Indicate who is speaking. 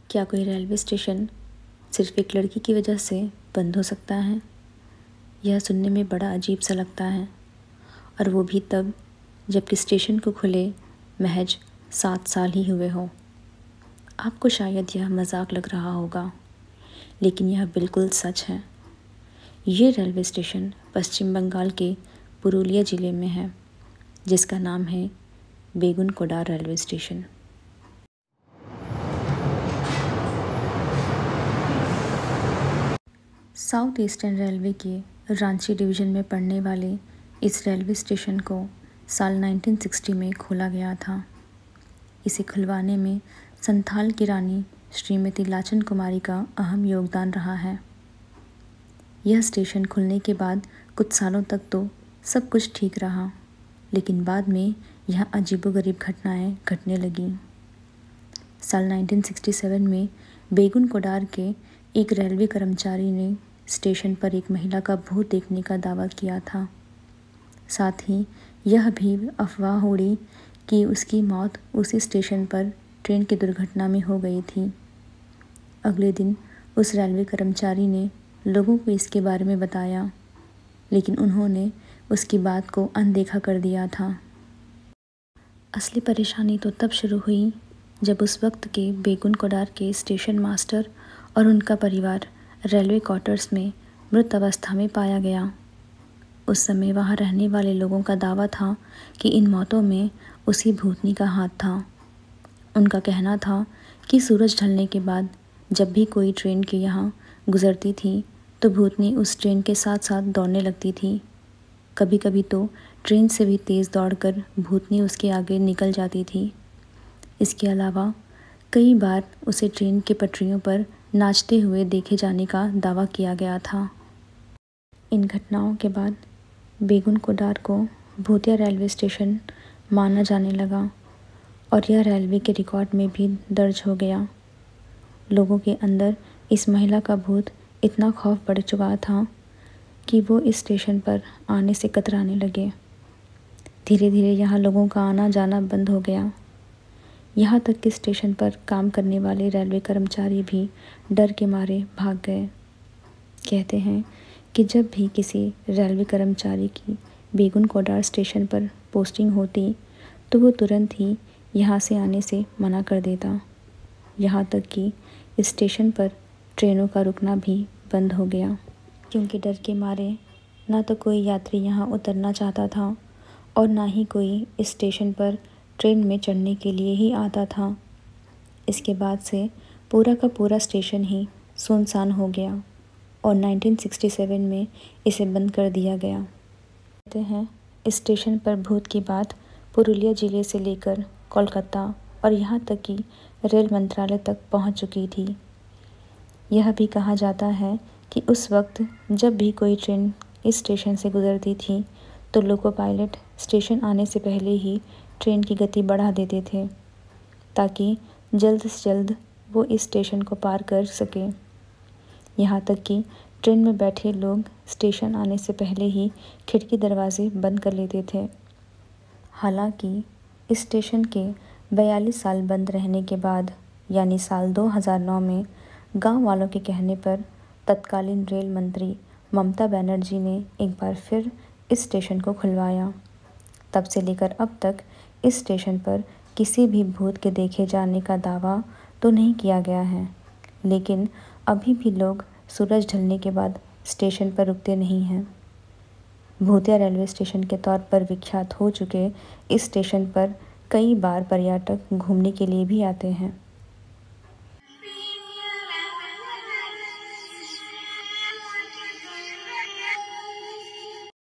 Speaker 1: क्या कोई railway station सिर्फ एक लड़की की वजह से बंद हो सकता है? यह सुनने में बड़ा अजीब सा लगता है, और वो भी तब जबकि स्टेशन को खुले महज 7 साल ही हुए हों। आपको शायद यह मजाक लग रहा होगा, लेकिन यह बिल्कुल सच है। ये रेलवे स्टेशन पश्चिम बंगाल के पुरुलिया ज़िले में है, जिसका नाम है Begunkoda railway station. South eastern railway के रांची डिवीज़न में पड़ने वाले इस रेलवे स्टेशन को साल 1960 में खोला गया था। इसे खुलवाने में संथाल की रानी श्रीमती लाचन कुमारी का अहम योगदान रहा है। यह स्टेशन खुलने के बाद कुछ सालों तक तो सब कुछ ठीक रहा, लेकिन बाद में यहाँ अजीबोगरीब घटनाएं घटने लगीं। साल 1967 में बेगुनकोडार के एक रेलवे कर्मचारी ने स्टेशन पर एक महिला का भूत देखने का दावा किया था। साथ ही यह भी अफवाह उड़ी कि उसकी मौत उसी स्टेशन पर ट्रेन की दुर्घटना में हो गई थी। अगले दिन उस रेलवे कर्मचारी ने लोगों को इसके बारे में बताया, लेकिन उन्होंने उसकी बात को अनदेखा कर दिया था। असली परेशानी तो तब शुरू हुई जब उस वक्त के बेगुनकोडार के स्टेशन मास्टर और उनका परिवार रेलवे क्वार्टर्स में मृत अवस्था में पाया गया। उस समय वहां रहने वाले लोगों का दावा था कि इन मौतों में उसी भूतनी का हाथ था। उनका कहना था कि सूरज ढलने के बाद जब भी कोई ट्रेन के यहाँ गुजरती थी तो भूतनी उस ट्रेन के साथ साथ दौड़ने लगती थी। कभी कभी तो ट्रेन से भी तेज़ दौड़कर भूतनी उसके आगे निकल जाती थी। इसके अलावा कई बार उसे ट्रेन के पटरियों पर नाचते हुए देखे जाने का दावा किया गया था। इन घटनाओं के बाद बेगुनकोडार को भूतिया रेलवे स्टेशन माना जाने लगा और यह रेलवे के रिकॉर्ड में भी दर्ज हो गया। लोगों के अंदर इस महिला का भूत इतना खौफ बढ़ चुका था कि वो इस स्टेशन पर आने से कतराने लगे। धीरे धीरे यहाँ लोगों का आना जाना बंद हो गया। यहाँ तक कि स्टेशन पर काम करने वाले रेलवे कर्मचारी भी डर के मारे भाग गए। कहते हैं कि जब भी किसी रेलवे कर्मचारी की बेगुनकोडार स्टेशन पर पोस्टिंग होती तो वो तुरंत ही यहाँ से आने से मना कर देता। यहाँ तक कि इस स्टेशन पर ट्रेनों का रुकना भी बंद हो गया, क्योंकि डर के मारे ना तो कोई यात्री यहाँ उतरना चाहता था और ना ही कोई इस स्टेशन पर ट्रेन में चढ़ने के लिए ही आता था। इसके बाद से पूरा का पूरा स्टेशन ही सुनसान हो गया और 1967 में इसे बंद कर दिया गया। कहते हैं इस स्टेशन पर भूत की बात पुरुलिया ज़िले से लेकर कोलकाता और यहाँ तक कि रेल मंत्रालय तक पहुँच चुकी थी। यह भी कहा जाता है कि उस वक्त जब भी कोई ट्रेन इस स्टेशन से गुजरती थी तो लोको पायलट स्टेशन आने से पहले ही ट्रेन की गति बढ़ा देते थे, ताकि जल्द से जल्द वो इस स्टेशन को पार कर सके। यहाँ तक कि ट्रेन में बैठे लोग स्टेशन आने से पहले ही खिड़की दरवाजे बंद कर लेते थे। हालांकि इस स्टेशन के 42 साल बंद रहने के बाद यानी साल 2009 में गांव वालों के कहने पर तत्कालीन रेल मंत्री ममता बनर्जी ने एक बार फिर इस स्टेशन को खुलवाया। तब से लेकर अब तक इस स्टेशन पर किसी भी भूत के देखे जाने का दावा तो नहीं किया गया है, लेकिन अभी भी लोग सूरज ढलने के बाद स्टेशन पर रुकते नहीं हैं। भूतिया रेलवे स्टेशन के तौर पर विख्यात हो चुके इस स्टेशन पर कई बार पर्यटक घूमने के लिए भी आते हैं।